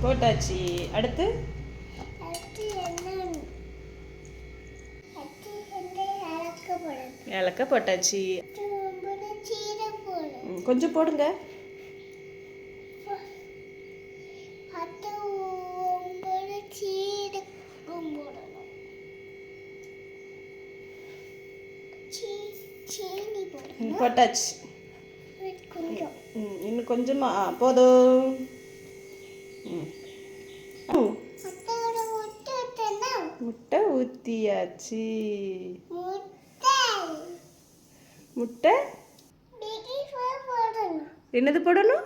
போட்டாச்சு. அடுத்து ஏலக்காய் போட்டாச்சு. கொஞ்சம் போடுங்க. போட்டாச்சு. இன்னும் கொஞ்சமா போதும். முட்டை ஊற்றியாச்சு. முட்டை என்னது போடணும்?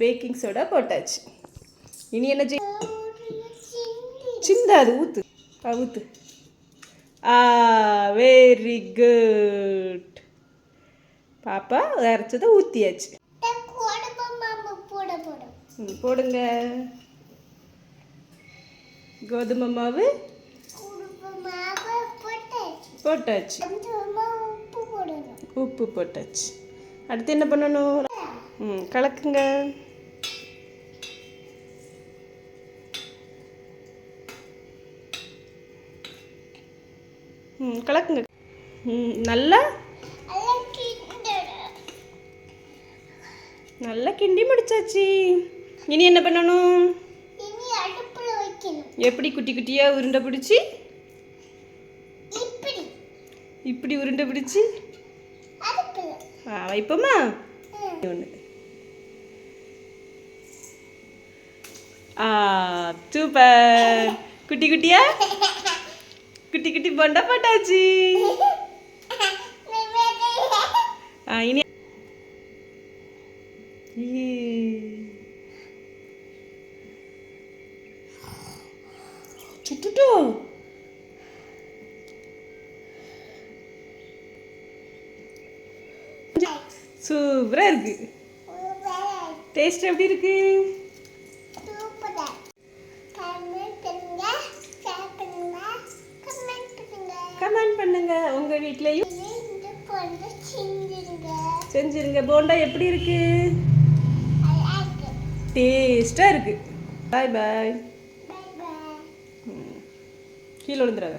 பேக்கிங் சோடா போட்டாச்சு. இனி என்ன சிந்தாது ஊத்து. ஊத்து. Very good. பாப்பா அரைச்சதை ஊற்றியாச்சு. போடுங்க. கோதுமை மாவு போட்டாச்சு. உப்பு போட்டாச்சு. அடுத்து என்ன பண்ணணும்? கலக்குங்க. கலக்குங்க. நல்லா கிண்டி முடிச்சாச்சு. இனி என்ன பண்ணணும்? எப்படி குட்டி குட்டியா உருண்டை பிடிச்சி இப்படி உருண்டை பிடிச்சி வைப்போமா? ஒன்று. சூப்பர். குட்டி குட்டியா குட்டி குட்டி போண்டா போட்டாச்சு. இனி சுட்டுட்டோ. சூப்பரா இருக்கு. டேஸ்ட் எப்படி இருக்கு? கமெண்ட் பண்ணுங்க. உங்க வீட்லயும் செஞ்சிருங்க. போண்டா எப்படி இருக்கு? டேஸ்டா இருக்கு. பாய் பாய். கீழே விழுந்துடாத.